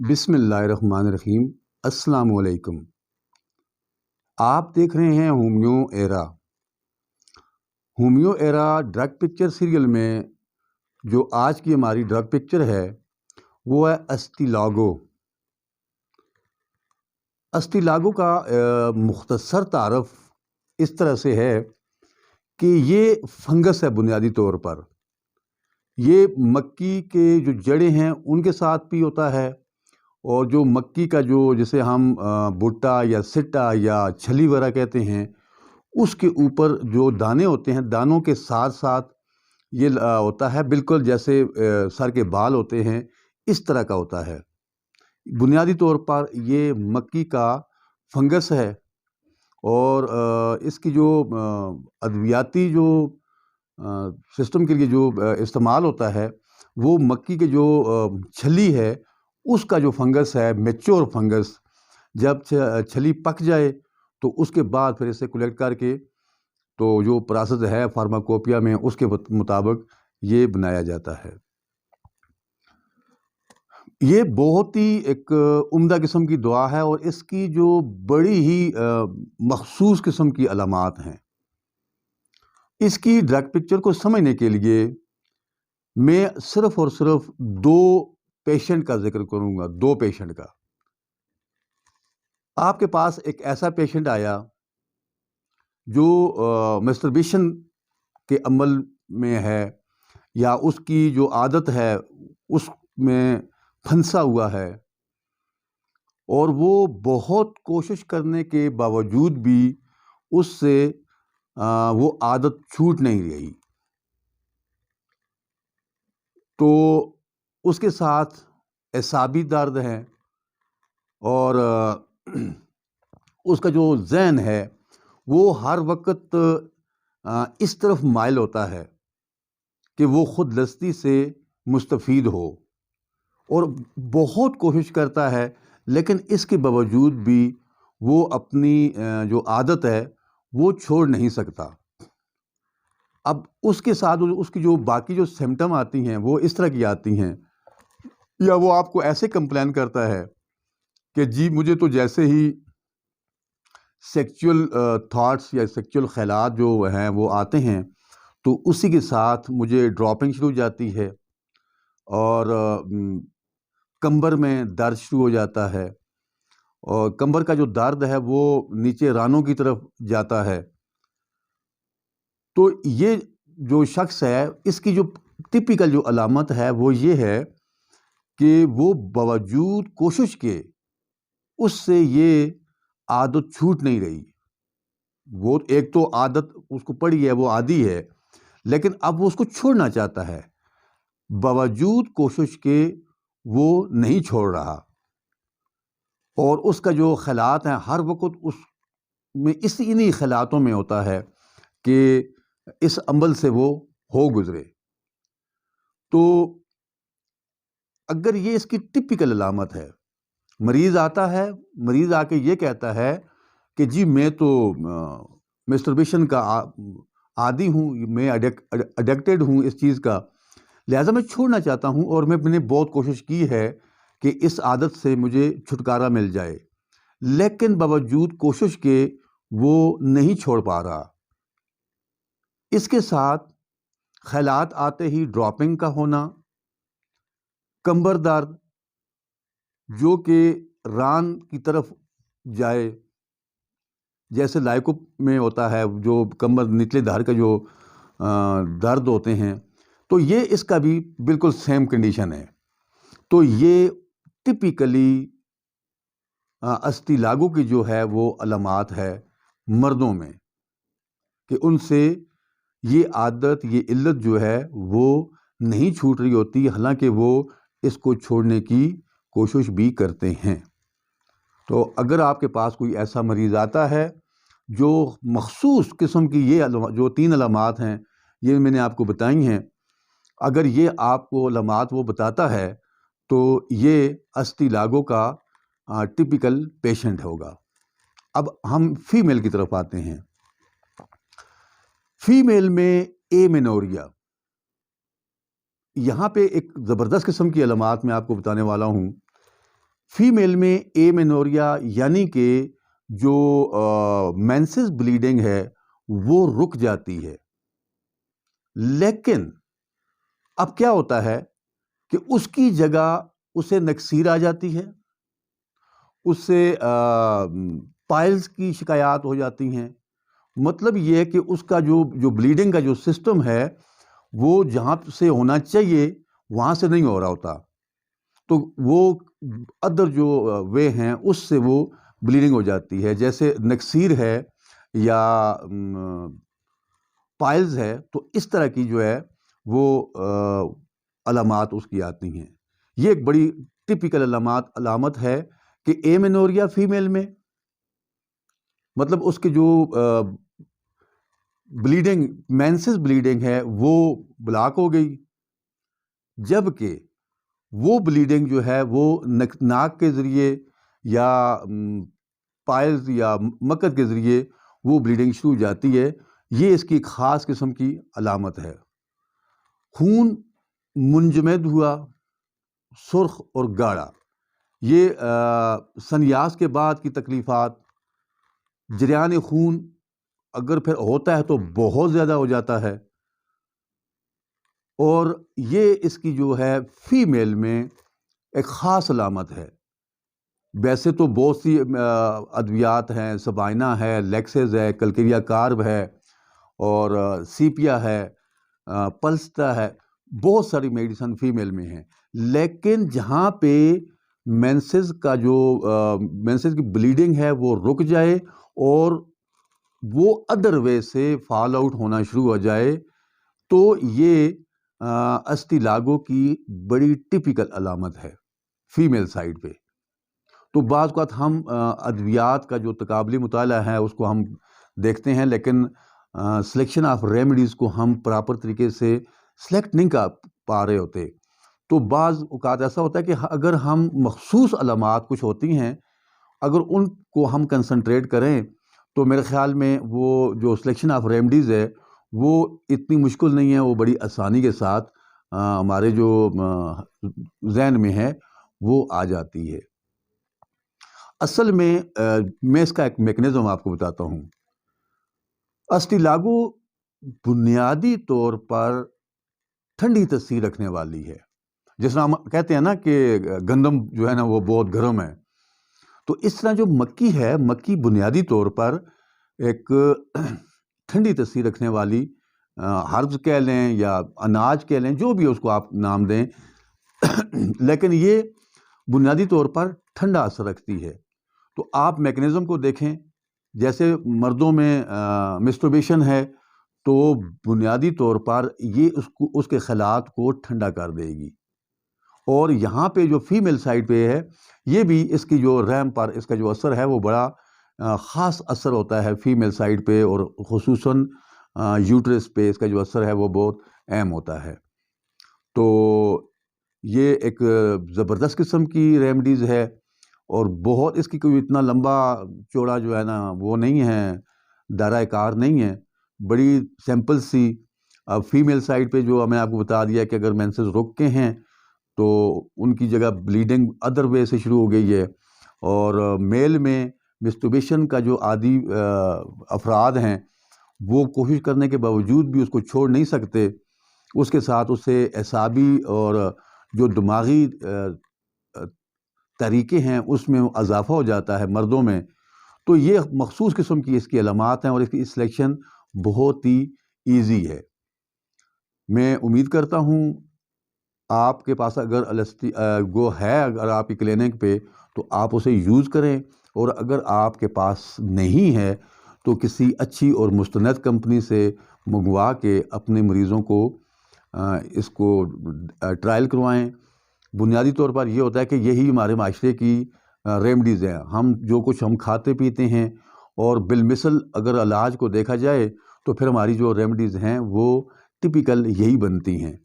بسم اللہ الرحمن الرحیم۔ السلام علیکم۔ آپ دیکھ رہے ہیں ہومیو ایرا۔ ہومیو ایرا ڈرگ پکچر سیریل میں جو آج کی ہماری ڈرگ پکچر ہے وہ ہے اسٹیلاگو۔ اسٹیلاگو کا مختصر تعارف اس طرح سے ہے کہ یہ فنگس ہے بنیادی طور پر۔ یہ مکئی کے جو جڑیں ہیں ان کے ساتھ بھی ہوتا ہے، اور جو مکئی کا جو جسے ہم بھٹا یا سٹا یا چھلی وغیرہ کہتے ہیں، اس کے اوپر جو دانے ہوتے ہیں، دانوں کے ساتھ ساتھ یہ ہوتا ہے، بالکل جیسے سر کے بال ہوتے ہیں اس طرح کا ہوتا ہے۔ بنیادی طور پر یہ مکئی کا فنگس ہے، اور اس کی جو ادویاتی جو سسٹم کے لیے جو استعمال ہوتا ہے وہ مکئی کے جو چھلی ہے اس کا جو فنگس ہے، میچور فنگس، جب چھلی پک جائے تو اس کے بعد پھر اسے کلیکٹ کر کے تو جو پروسیس ہے فارماکوپیا میں اس کے مطابق یہ بنایا جاتا ہے۔ یہ بہت ہی ایک عمدہ قسم کی دوا ہے، اور اس کی جو بڑی ہی مخصوص قسم کی علامات ہیں۔ اس کی ڈرگ پکچر کو سمجھنے کے لیے میں صرف اور صرف دو پیشنٹ کا ذکر کروں گا۔ دو پیشنٹ کا۔ آپ کے پاس ایک ایسا پیشنٹ آیا جو مسٹربیشن کے عمل میں ہے، یا اس کی جو عادت ہے اس میں پھنسا ہوا ہے، اور وہ بہت کوشش کرنے کے باوجود بھی اس سے وہ عادت چھوٹ نہیں رہی۔ تو اس کے ساتھ اعصابی درد ہے، اور اس کا جو ذہن ہے وہ ہر وقت اس طرف مائل ہوتا ہے کہ وہ خود دستی سے مستفید ہو، اور بہت کوشش کرتا ہے، لیکن اس کے باوجود بھی وہ اپنی جو عادت ہے وہ چھوڑ نہیں سکتا۔ اب اس کے ساتھ اس کی جو باقی جو سمٹم آتی ہیں وہ اس طرح کی آتی ہیں، یا وہ آپ کو ایسے کمپلین کرتا ہے کہ جی مجھے تو جیسے ہی سیکچول تھاٹس یا سیکچول خیالات جو ہیں وہ آتے ہیں تو اسی کے ساتھ مجھے ڈراپنگ شروع ہو جاتی ہے، اور کمبر میں درد شروع ہو جاتا ہے، اور کمبر کا جو درد ہے وہ نیچے رانوں کی طرف جاتا ہے۔ تو یہ جو شخص ہے اس کی جو ٹپیکل جو علامت ہے وہ یہ ہے کہ وہ باوجود کوشش کے اس سے یہ عادت چھوٹ نہیں رہی۔ وہ ایک تو عادت اس کو پڑی ہے، وہ عادی ہے، لیکن اب وہ اس کو چھوڑنا چاہتا ہے، باوجود کوشش کے وہ نہیں چھوڑ رہا، اور اس کا جو خیالات ہیں ہر وقت اس میں انہی خیالاتوں میں ہوتا ہے کہ اس عمل سے وہ ہو گزرے۔ تو اگر یہ اس کی ٹپیکل علامت ہے، مریض آتا ہے، مریض آ کے یہ کہتا ہے کہ جی میں تو مسٹربیشن کا عادی ہوں، میں اڈکٹیڈ ہوں اس چیز کا، لہٰذا میں چھوڑنا چاہتا ہوں، اور میں نے بہت کوشش کی ہے کہ اس عادت سے مجھے چھٹکارا مل جائے، لیکن باوجود کوشش کے وہ نہیں چھوڑ پا رہا۔ اس کے ساتھ خیالات آتے ہی ڈراپنگ کا ہونا، کمبر درد جو کہ ران کی طرف جائے، جیسے لائکوپ میں ہوتا ہے جو کمبر نچلے دھار کا جو درد ہوتے ہیں، تو یہ اس کا بھی بالکل سیم کنڈیشن ہے۔ تو یہ ٹپیکلی اسٹیلاگو کی جو ہے وہ علامات ہے مردوں میں، کہ ان سے یہ عادت، یہ علت جو ہے وہ نہیں چھوٹ رہی ہوتی، حالانکہ وہ اس کو چھوڑنے کی کوشش بھی کرتے ہیں۔ تو اگر آپ کے پاس کوئی ایسا مریض آتا ہے جو مخصوص قسم کی یہ جو 3 علامات ہیں یہ میں نے آپ کو بتائی ہیں، اگر یہ آپ کو علامات وہ بتاتا ہے تو یہ اسٹیلاگو کا ٹپیکل پیشنٹ ہوگا۔ اب ہم فیمیل کی طرف آتے ہیں۔ فیمیل میں ایمینوریا، یہاں پہ ایک زبردست قسم کی علامات میں آپ کو بتانے والا ہوں فیمیل میں اے مینوریا یعنی کہ جو مینسز بلیڈنگ ہے وہ رک جاتی ہے، لیکن اب کیا ہوتا ہے کہ اس کی جگہ اسے نکسیر آ جاتی ہے، اس سے پائلز کی شکایات ہو جاتی ہیں۔ مطلب یہ ہے کہ اس کا جو بلیڈنگ کا جو سسٹم ہے وہ جہاں سے ہونا چاہیے وہاں سے نہیں ہو رہا ہوتا، تو وہ ادر جو وے ہیں اس سے وہ بلیڈنگ ہو جاتی ہے، جیسے نکسیر ہے یا پائلز ہے، تو اس طرح کی جو ہے وہ علامات اس کی آتی ہیں۔ یہ ایک بڑی ٹپیکل علامت ہے کہ اے مینوریا فیمیل میں مطلب اس کی جو بلیڈنگ مینسز بلیڈنگ ہے وہ بلاک ہو گئی، جبکہ وہ بلیڈنگ جو ہے وہ ناک کے ذریعے یا پائلز یا مکد کے ذریعے وہ بلیڈنگ شروع ہو جاتی ہے۔ یہ اس کی ایک خاص قسم کی علامت ہے۔ خون منجمد ہوا، سرخ اور گاڑھا، یہ سنیاس کے بعد کی تکلیفات، جریان خون اگر پھر ہوتا ہے تو بہت زیادہ ہو جاتا ہے، اور یہ اس کی جو ہے فیمیل میں ایک خاص علامت ہے۔ ویسے تو بہت سی ادویات ہیں، سبائنا ہے، لیکسز ہے، کلکریا کارب ہے، اور سیپیا ہے، پلسٹا ہے، بہت ساری میڈیسن فیمیل میں ہیں، لیکن جہاں پہ مینسز کی بلیڈنگ ہے وہ رک جائے اور وہ ادر وے سے فال آؤٹ ہونا شروع ہو جائے تو یہ اسٹیلاگو کی بڑی ٹپیکل علامت ہے فیمیل سائڈ پہ۔ تو بعض اوقات ہم ادویات کا جو تقابلی مطالعہ ہے اس کو ہم دیکھتے ہیں، لیکن سلیکشن آف ریمیڈیز کو ہم پراپر طریقے سے سلیکٹ نہیں کر پا رہے ہوتے۔ تو بعض اوقات ایسا ہوتا ہے کہ اگر ہم مخصوص علامات کچھ ہوتی ہیں، اگر ان کو ہم کنسنٹریٹ کریں تو میرے خیال میں وہ جو سلیکشن آف ریمیڈیز ہے وہ اتنی مشکل نہیں ہے، وہ بڑی آسانی کے ساتھ ہمارے جو ذہن میں ہے وہ آ جاتی ہے۔ اصل میں اس کا ایک میکنزم آپ کو بتاتا ہوں۔ اسٹیلاگو بنیادی طور پر ٹھنڈی تاثیر رکھنے والی ہے، جس طرح ہم کہتے ہیں نا کہ گندم جو ہے نا وہ بہت گرم ہے، تو اس طرح جو مکی ہے، مکی بنیادی طور پر ایک ٹھنڈی تاثیر رکھنے والی ہربز کہہ لیں یا اناج کہہ لیں، جو بھی اس کو آپ نام دیں، لیکن یہ بنیادی طور پر ٹھنڈا اثر رکھتی ہے۔ تو آپ میکنزم کو دیکھیں، جیسے مردوں میں مسٹربیشن ہے تو بنیادی طور پر یہ اس کے خلاط کو ٹھنڈا کر دے گی، اور یہاں پہ جو فیمیل سائڈ پہ ہے یہ بھی اس کی جو رحم پر اس کا جو اثر ہے وہ بڑا خاص اثر ہوتا ہے فیمیل سائڈ پہ، اور خصوصاً یوٹرس پہ اس کا جو اثر ہے وہ بہت اہم ہوتا ہے۔ تو یہ ایک زبردست قسم کی ریمیڈیز ہے، اور بہت اس کی کوئی اتنا لمبا چوڑا جو ہے نا وہ نہیں ہے، دائرہ کار نہیں ہے، بڑی سمپل سی۔ فیمیل سائڈ پہ جو میں نے آپ کو بتا دیا کہ اگر مینسز رک کے ہیں تو ان کی جگہ بلیڈنگ ادر وے سے شروع ہو گئی ہے، اور میل میں مسٹربیشن کا جو عادی افراد ہیں وہ کوشش کرنے کے باوجود بھی اس کو چھوڑ نہیں سکتے، اس کے ساتھ اس سے اعصابی اور جو دماغی طریقے ہیں اس میں اضافہ ہو جاتا ہے مردوں میں۔ تو یہ مخصوص قسم کی اس کی علامات ہیں، اور اس کی سلیکشن بہت ہی ایزی ہے۔ میں امید کرتا ہوں آپ کے پاس اگر گو ہے اگر آپ کی کلینک پہ تو آپ اسے یوز کریں، اور اگر آپ کے پاس نہیں ہے تو کسی اچھی اور مستند کمپنی سے منگوا کے اپنے مریضوں کو اس کو ٹرائل کروائیں۔ بنیادی طور پر یہ ہوتا ہے کہ یہی ہمارے معاشرے کی ریمیڈیز ہیں، ہم جو کچھ ہم کھاتے پیتے ہیں، اور بالمثل اگر علاج کو دیکھا جائے تو پھر ہماری جو ریمیڈیز ہیں وہ ٹپیکل یہی بنتی ہیں۔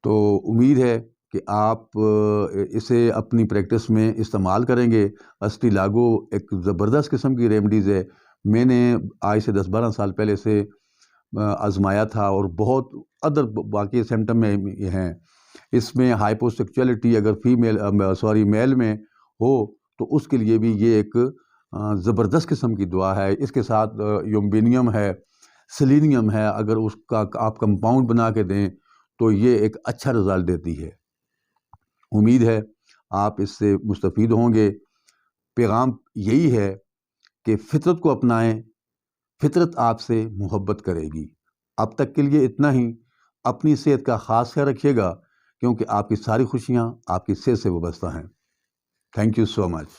تو امید ہے کہ آپ اسے اپنی پریکٹس میں استعمال کریں گے۔ اسٹیلاگو ایک زبردست قسم کی ریمیڈیز ہے، میں نے آج سے 10-12 سال پہلے اسے آزمایا تھا، اور بہت ادر باقی سمٹم میں ہیں، اس میں ہائپو سیکچولیٹی اگر میل میں ہو تو اس کے لیے بھی یہ ایک زبردست قسم کی دعا ہے. اس کے ساتھ یومبینیم ہے، سیلینیم ہے، اگر اس کا آپ کمپاؤنڈ بنا کے دیں تو یہ ایک اچھا رزلٹ دیتی ہے. امید ہے آپ اس سے مستفید ہوں گے. پیغام یہی ہے کہ فطرت کو اپنائیں، فطرت آپ سے محبت کرے گی. اب تک کے لیے اتنا ہی. اپنی صحت کا خاص خیال رکھیے گا، کیونکہ آپ کی ساری خوشیاں آپ کی صحت سے وابستہ ہیں. Thank you so much.